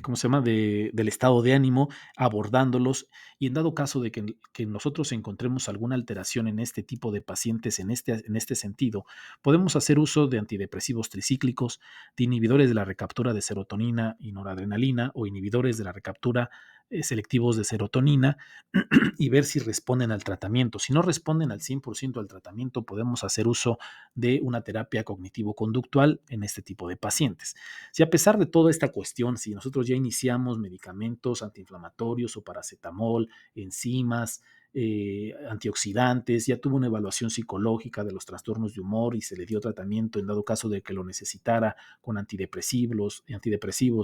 ¿cómo se llama? Del estado de ánimo, abordándolos y en dado caso de que nosotros encontremos alguna alteración en este tipo de pacientes, en este sentido, podemos hacer uso de antidepresivos tricíclicos, de inhibidores de la recaptura de serotonina y noradrenalina o inhibidores de la recaptura selectivos de serotonina y ver si responden al tratamiento. Si no responden al 100% al tratamiento, podemos hacer uso de una terapia cognitivo-conductual en este tipo de pacientes. Si a pesar de toda esta cuestión, si nosotros ya iniciamos medicamentos antiinflamatorios o paracetamol, enzimas, antioxidantes, ya tuvo una evaluación psicológica de los trastornos de humor y se le dio tratamiento en dado caso de que lo necesitara con antidepresivos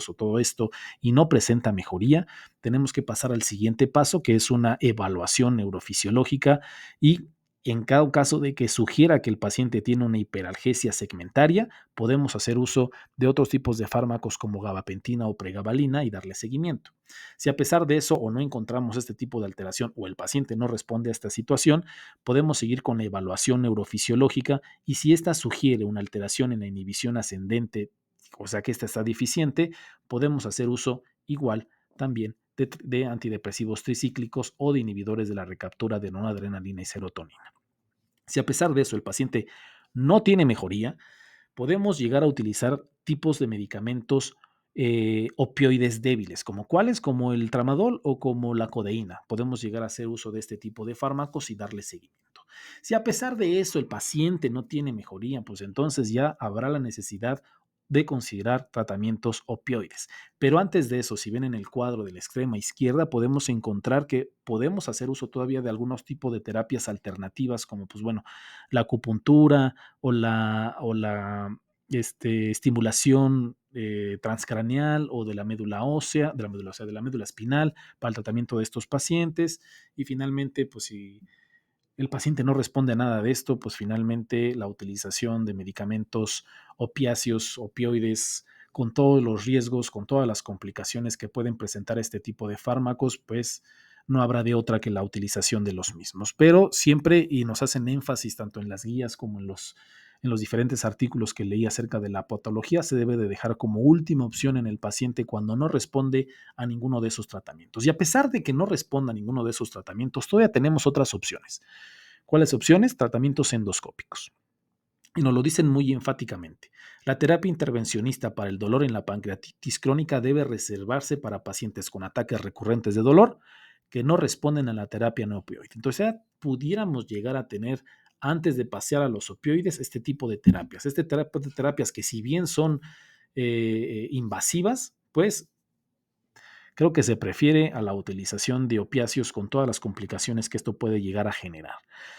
o todo esto y no presenta mejoría, tenemos que pasar al siguiente paso, que es una evaluación neurofisiológica y en cada caso de que sugiera que el paciente tiene una hiperalgesia segmentaria, podemos hacer uso de otros tipos de fármacos como gabapentina o pregabalina y darle seguimiento. Si a pesar de eso o no encontramos este tipo de alteración o el paciente no responde a esta situación, podemos seguir con la evaluación neurofisiológica y si ésta sugiere una alteración en la inhibición ascendente, o sea que ésta está deficiente, podemos hacer uso igual también de antidepresivos tricíclicos o de inhibidores de la recaptura de noradrenalina y serotonina. Si a pesar de eso el paciente no tiene mejoría, podemos llegar a utilizar tipos de medicamentos opioides débiles, como cuáles, como el tramadol o como la codeína. Podemos llegar a hacer uso de este tipo de fármacos y darle seguimiento. Si a pesar de eso el paciente no tiene mejoría, pues entonces ya habrá la necesidad de considerar tratamientos opioides. Pero antes de eso, si ven en el cuadro de la extrema izquierda, podemos encontrar que podemos hacer uso todavía de algunos tipos de terapias alternativas, como pues bueno, la acupuntura o la estimulación transcraneal o de la médula ósea, de la médula espinal para el tratamiento de estos pacientes. Y finalmente, pues si el paciente no responde a nada de esto, pues finalmente la utilización de medicamentos opiáceos, opioides, con todos los riesgos, con todas las complicaciones que pueden presentar este tipo de fármacos, pues no habrá de otra que la utilización de los mismos. Pero siempre, y nos hacen énfasis tanto en las guías como en los diferentes artículos que leí acerca de la patología, se debe de dejar como última opción en el paciente cuando no responde a ninguno de esos tratamientos. Y a pesar de que no responda a ninguno de esos tratamientos, todavía tenemos otras opciones. ¿Cuáles opciones? Tratamientos endoscópicos. Y nos lo dicen muy enfáticamente. La terapia intervencionista para el dolor en la pancreatitis crónica debe reservarse para pacientes con ataques recurrentes de dolor que no responden a la terapia no opioide. Entonces, ya pudiéramos llegar a tener, antes de pasear a los opioides, este tipo de terapias. Este tipo de terapias que, si bien son invasivas, pues creo que se prefiere a la utilización de opiáceos con todas las complicaciones que esto puede llegar a generar,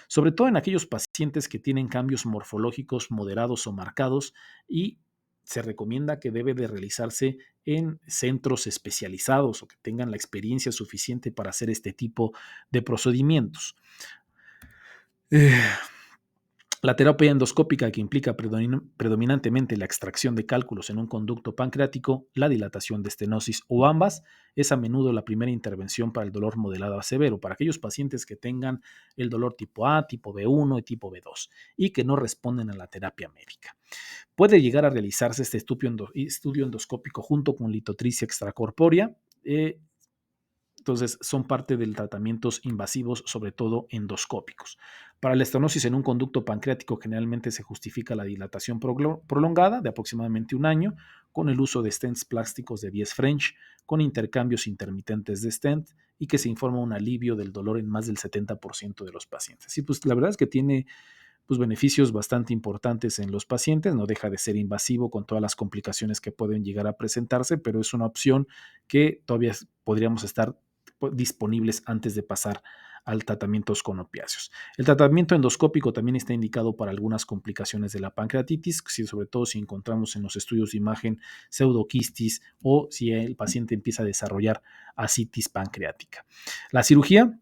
sobre todo en aquellos pacientes que tienen cambios morfológicos moderados o marcados, y se recomienda que debe de realizarse en centros especializados o que tengan la experiencia suficiente para hacer este tipo de procedimientos. Eh, La terapia endoscópica, que implica predominantemente la extracción de cálculos en un conducto pancreático, la dilatación de estenosis o ambas, es a menudo la primera intervención para el dolor moderado a severo, para aquellos pacientes que tengan el dolor tipo A, tipo B1 y tipo B2 y que no responden a la terapia médica. Puede llegar a realizarse este estudio endoscópico junto con litotricia extracorpórea. Entonces, son parte de tratamientos invasivos, sobre todo endoscópicos. Para la estenosis en un conducto pancreático, generalmente se justifica la dilatación prolongada de aproximadamente un año con el uso de stents plásticos de 10 French, con intercambios intermitentes de stent, y que se informa un alivio del dolor en más del 70% de los pacientes. Sí, pues la verdad es que tiene pues, beneficios bastante importantes en los pacientes, no deja de ser invasivo con todas las complicaciones que pueden llegar a presentarse, pero es una opción que todavía podríamos estar disponibles antes de pasar al tratamientos con opiáceos. El tratamiento endoscópico también está indicado para algunas complicaciones de la pancreatitis, sobre todo si encontramos en los estudios de imagen pseudoquistis o si el paciente empieza a desarrollar ascitis pancreática. La cirugía.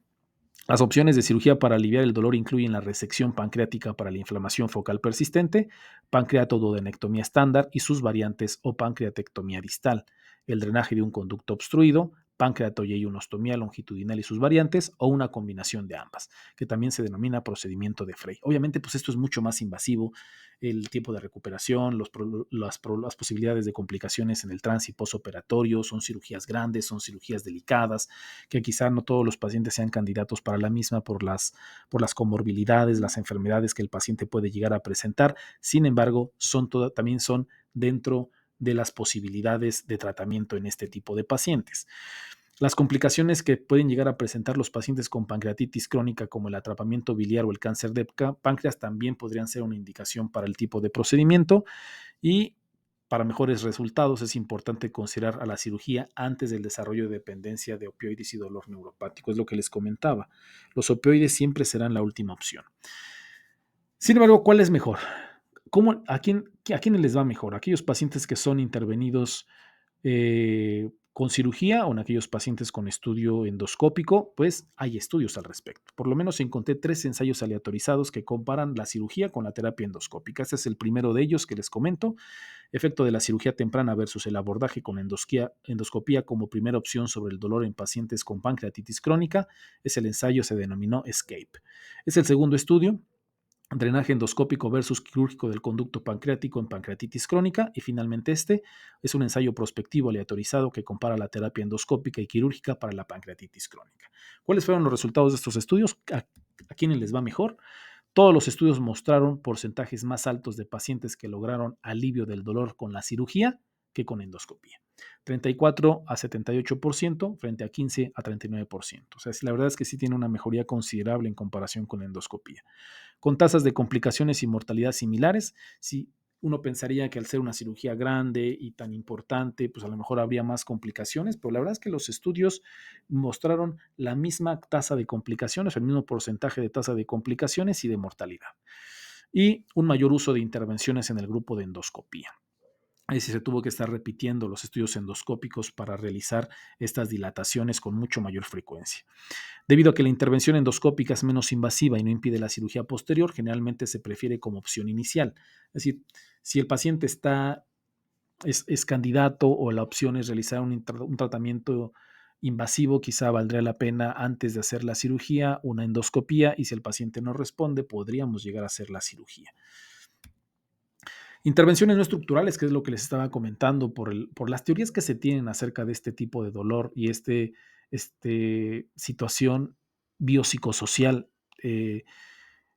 Las opciones de cirugía para aliviar el dolor incluyen la resección pancreática para la inflamación focal persistente, pancreatoduodenectomía estándar y sus variantes, o pancreatectomía distal, el drenaje de un conducto obstruido, pancreatoyeyunostomía longitudinal y sus variantes, o una combinación de ambas, que también se denomina procedimiento de Frey. Obviamente, pues esto es mucho más invasivo, el tiempo de recuperación, las posibilidades de complicaciones en el trans y posoperatorio, son cirugías grandes, son cirugías delicadas, que quizá no todos los pacientes sean candidatos para la misma por las comorbilidades, las enfermedades que el paciente puede llegar a presentar. Sin embargo, también son dentro de las posibilidades de tratamiento en este tipo de pacientes. Las complicaciones que pueden llegar a presentar los pacientes con pancreatitis crónica, como el atrapamiento biliar o el cáncer de páncreas, también podrían ser una indicación para el tipo de procedimiento. Y para mejores resultados es importante considerar a la cirugía antes del desarrollo de dependencia de opioides y dolor neuropático. Es lo que les comentaba. Los opioides siempre serán la última opción. Sin embargo, ¿cuál es mejor? ¿A quiénes les va mejor? ¿Aquellos pacientes que son intervenidos con cirugía, o en aquellos pacientes con estudio endoscópico? Pues hay estudios al respecto. Por lo menos encontré 3 ensayos aleatorizados que comparan la cirugía con la terapia endoscópica. Este es el primero de ellos que les comento. Efecto de la cirugía temprana versus el abordaje con endoscopía como primera opción sobre el dolor en pacientes con pancreatitis crónica. Es el ensayo, se denominó ESCAPE. Es el segundo estudio. Drenaje endoscópico versus quirúrgico del conducto pancreático en pancreatitis crónica. Y finalmente este es un ensayo prospectivo aleatorizado que compara la terapia endoscópica y quirúrgica para la pancreatitis crónica. ¿Cuáles fueron los resultados de estos estudios? ¿A quiénes les va mejor? Todos los estudios mostraron porcentajes más altos de pacientes que lograron alivio del dolor con la cirugía que con endoscopía. 34 a 78% frente a 15 a 39%. O sea, la verdad es que sí tiene una mejoría considerable en comparación con la endoscopía. Con tasas de complicaciones y mortalidad similares, si uno pensaría que al ser una cirugía grande y tan importante, pues a lo mejor habría más complicaciones, pero la verdad es que los estudios mostraron la misma tasa de complicaciones, el mismo porcentaje de tasa de complicaciones y de mortalidad, y un mayor uso de intervenciones en el grupo de endoscopía. Ahí sí se tuvo que estar repitiendo los estudios endoscópicos para realizar estas dilataciones con mucho mayor frecuencia. Debido a que la intervención endoscópica es menos invasiva y no impide la cirugía posterior, generalmente se prefiere como opción inicial. Es decir, si el paciente es candidato o la opción es realizar un tratamiento invasivo, quizá valdría la pena, antes de hacer la cirugía, una endoscopía, y si el paciente no responde, podríamos llegar a hacer la cirugía. Intervenciones no estructurales, que es lo que les estaba comentando, por las teorías que se tienen acerca de este tipo de dolor y situación biopsicosocial. eh,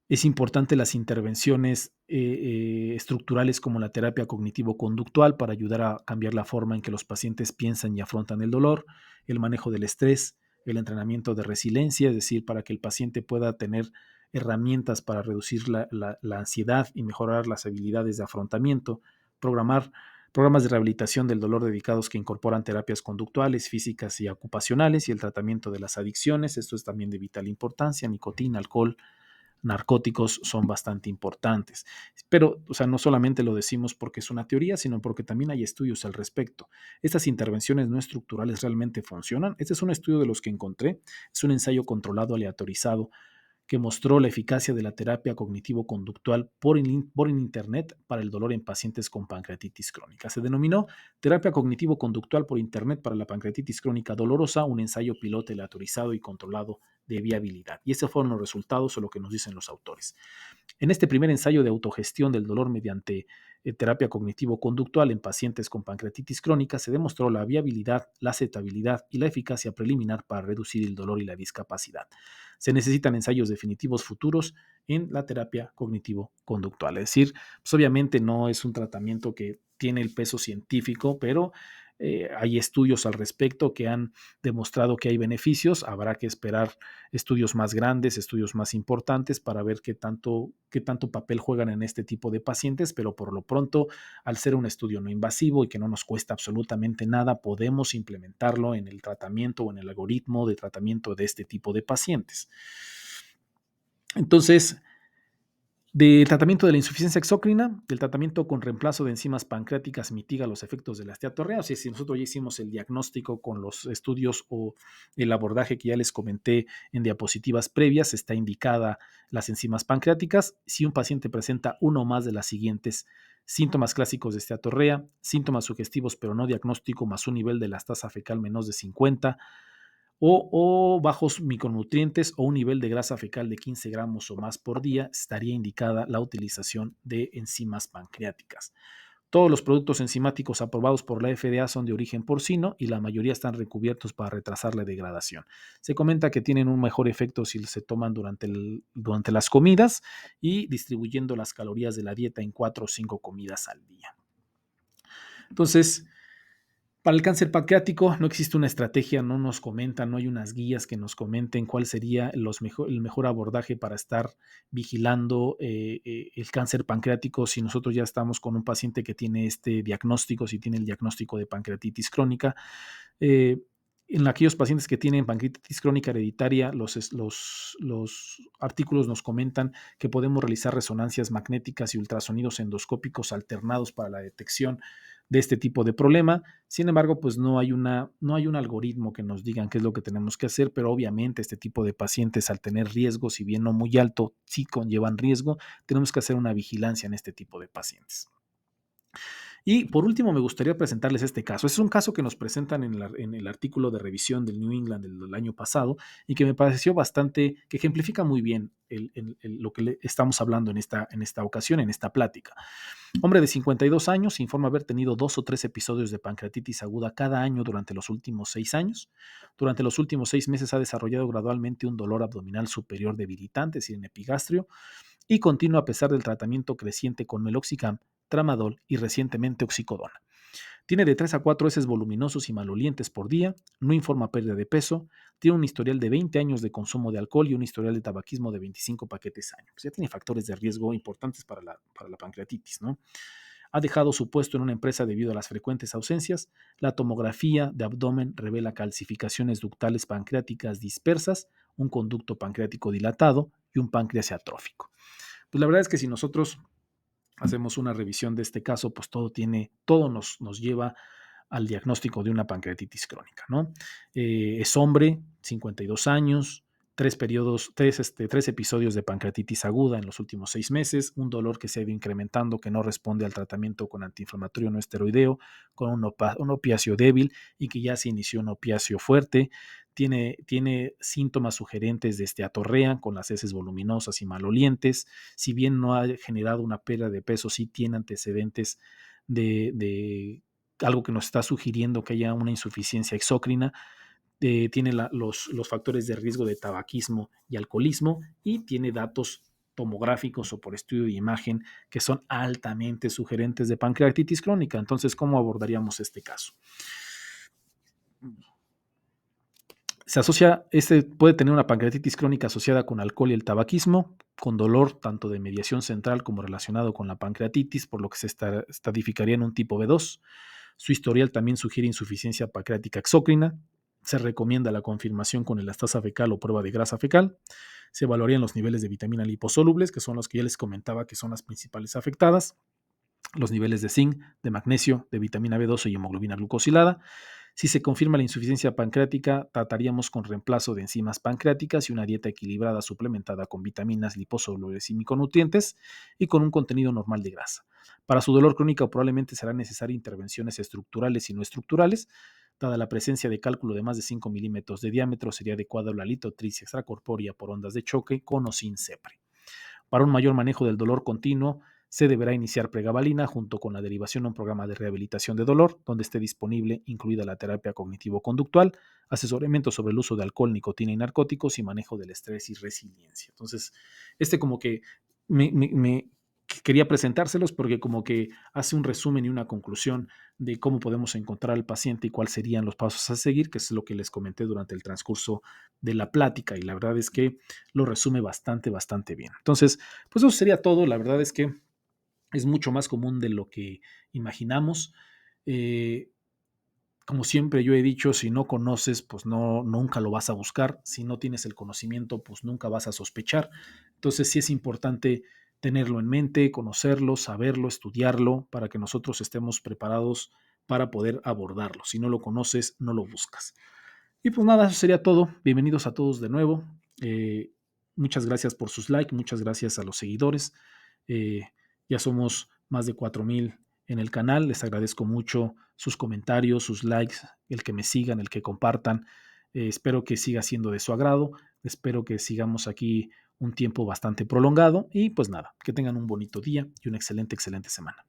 es importante las intervenciones estructurales como la terapia cognitivo-conductual para ayudar a cambiar la forma en que los pacientes piensan y afrontan el dolor, el manejo del estrés, el entrenamiento de resiliencia, es decir, para que el paciente pueda tener herramientas para reducir la ansiedad y mejorar las habilidades de afrontamiento, programar programas de rehabilitación del dolor dedicados que incorporan terapias conductuales, físicas y ocupacionales y el tratamiento de las adicciones. Esto es también de vital importancia, nicotina, alcohol, narcóticos son bastante importantes. Pero, o sea, no solamente lo decimos porque es una teoría, sino porque también hay estudios al respecto. ¿Estas intervenciones no estructurales realmente funcionan? Este es un estudio de los que encontré. Es un ensayo controlado aleatorizado que mostró la eficacia de la terapia cognitivo-conductual por Internet para el dolor en pacientes con pancreatitis crónica. Se denominó terapia cognitivo-conductual por Internet para la pancreatitis crónica dolorosa, un ensayo piloto aleatorizado y controlado de viabilidad. Y esos fueron los resultados o lo que nos dicen los autores. En este primer ensayo de autogestión del dolor mediante terapia cognitivo-conductual en pacientes con pancreatitis crónica se demostró la viabilidad, la aceptabilidad y la eficacia preliminar para reducir el dolor y la discapacidad. Se necesitan ensayos definitivos futuros en la terapia cognitivo-conductual. Es decir, pues obviamente no es un tratamiento que tiene el peso científico, pero hay estudios al respecto que han demostrado que hay beneficios. Habrá que esperar estudios más grandes, estudios más importantes para ver qué tanto papel juegan en este tipo de pacientes, pero por lo pronto, al ser un estudio no invasivo y que no nos cuesta absolutamente nada, podemos implementarlo en el tratamiento o en el algoritmo de tratamiento de este tipo de pacientes. Entonces, del tratamiento de la insuficiencia exócrina, del tratamiento con reemplazo de enzimas pancreáticas mitiga los efectos de la esteatorrea. O sea, si nosotros ya hicimos el diagnóstico con los estudios o el abordaje que ya les comenté en diapositivas previas, está indicada las enzimas pancreáticas. Si un paciente presenta uno o más de las siguientes síntomas clásicos de esteatorrea, síntomas sugestivos pero no diagnóstico, más un nivel de lactasa fecal menos de 50, o bajos micronutrientes o un nivel de grasa fecal de 15 gramos o más por día, estaría indicada la utilización de enzimas pancreáticas. Todos los productos enzimáticos aprobados por la FDA son de origen porcino y la mayoría están recubiertos para retrasar la degradación. Se comenta que tienen un mejor efecto si se toman durante las comidas y distribuyendo las calorías de la dieta en 4 o 5 comidas al día. Entonces, para el cáncer pancreático no existe una estrategia, no nos comentan, no hay unas guías que nos comenten cuál sería el mejor abordaje para estar vigilando el cáncer pancreático si nosotros ya estamos con un paciente que tiene este diagnóstico, si tiene el diagnóstico de pancreatitis crónica. Eh, en aquellos pacientes que tienen pancreatitis crónica hereditaria, los artículos nos comentan que podemos realizar resonancias magnéticas y ultrasonidos endoscópicos alternados para la detección de este tipo de problema. Sin embargo, pues no hay un algoritmo que nos digan qué es lo que tenemos que hacer, pero obviamente este tipo de pacientes al tener riesgo, si bien no muy alto, sí conllevan riesgo, tenemos que hacer una vigilancia en este tipo de pacientes. Y por último, me gustaría presentarles este caso. Es un caso que nos presentan en el artículo de revisión del New England del año pasado y que me pareció bastante, que ejemplifica muy bien lo que estamos hablando en esta ocasión, en esta plática. Hombre de 52 años informa haber tenido 2 o 3 episodios de pancreatitis aguda cada año durante los últimos 6 años. Durante los últimos 6 meses ha desarrollado gradualmente un dolor abdominal superior debilitante, es decir, en epigastrio, y continuo a pesar del tratamiento creciente con meloxicam, tramadol y recientemente oxicodona. Tiene de 3 a 4 heces voluminosos y malolientes por día, no informa pérdida de peso, tiene un historial de 20 años de consumo de alcohol y un historial de tabaquismo de 25 paquetes años. Pues ya tiene factores de riesgo importantes para la pancreatitis, ¿no? Ha dejado su puesto en una empresa debido a las frecuentes ausencias. La tomografía de abdomen revela calcificaciones ductales pancreáticas dispersas, un conducto pancreático dilatado y un páncreas atrófico. Pues la verdad es que si nosotros hacemos una revisión de este caso, pues todo nos lleva al diagnóstico de una pancreatitis crónica, ¿no? Es hombre, 52 años, tres episodios de pancreatitis aguda en los últimos 6 meses, un dolor que se ha ido incrementando que no responde al tratamiento con antiinflamatorio no esteroideo, con un opiáceo débil y que ya se inició un opiáceo fuerte, tiene síntomas sugerentes de esteatorrea con las heces voluminosas y malolientes. Si bien no ha generado una pérdida de peso, sí tiene antecedentes de algo que nos está sugiriendo que haya una insuficiencia exócrina. Tiene los factores de riesgo de tabaquismo y alcoholismo y tiene datos tomográficos o por estudio de imagen que son altamente sugerentes de pancreatitis crónica. Entonces, ¿cómo abordaríamos este caso? Puede tener una pancreatitis crónica asociada con alcohol y el tabaquismo, con dolor tanto de mediación central como relacionado con la pancreatitis, por lo que se estadificaría en un tipo B2. Su historial también sugiere insuficiencia pancreática exócrina. Se recomienda la confirmación con elastasa fecal o prueba de grasa fecal. Se evaluarían los niveles de vitamina liposolubles, que son los que ya les comentaba que son las principales afectadas, los niveles de zinc, de magnesio, de vitamina B12 y hemoglobina glucosilada. Si se confirma la insuficiencia pancreática, trataríamos con reemplazo de enzimas pancreáticas y una dieta equilibrada suplementada con vitaminas, liposolubles y micronutrientes y con un contenido normal de grasa. Para su dolor crónico probablemente serán necesarias intervenciones estructurales y no estructurales. Dada la presencia de cálculo de más de 5 milímetros de diámetro, sería adecuado la litotripsia extracorpórea por ondas de choque con o sin CEPRE. Para un mayor manejo del dolor continuo, se deberá iniciar pregabalina junto con la derivación a un programa de rehabilitación de dolor, donde esté disponible, incluida la terapia cognitivo-conductual, asesoramiento sobre el uso de alcohol, nicotina y narcóticos y manejo del estrés y resiliencia. Entonces, como que me quería presentárselos porque como que hace un resumen y una conclusión de cómo podemos encontrar al paciente y cuáles serían los pasos a seguir, que es lo que les comenté durante el transcurso de la plática. Y la verdad es que lo resume bastante, bastante bien. Entonces, pues eso sería todo. La verdad es que es mucho más común de lo que imaginamos. Eh, Como siempre yo he dicho, si no conoces, pues no, nunca lo vas a buscar. Si no tienes el conocimiento, pues nunca vas a sospechar. Entonces sí es importante tenerlo en mente, conocerlo, saberlo, estudiarlo, para que nosotros estemos preparados para poder abordarlo. Si no lo conoces, no lo buscas. Y pues nada, eso sería todo. Bienvenidos a todos de nuevo. Eh, Muchas gracias por sus likes, muchas gracias a los seguidores. Eh, ya somos más de 4,000 en el canal. Les agradezco mucho sus comentarios, sus likes, el que me sigan, el que compartan. Espero que siga siendo de su agrado. Espero que sigamos aquí un tiempo bastante prolongado. Y pues nada, que tengan un bonito día y una excelente, excelente semana.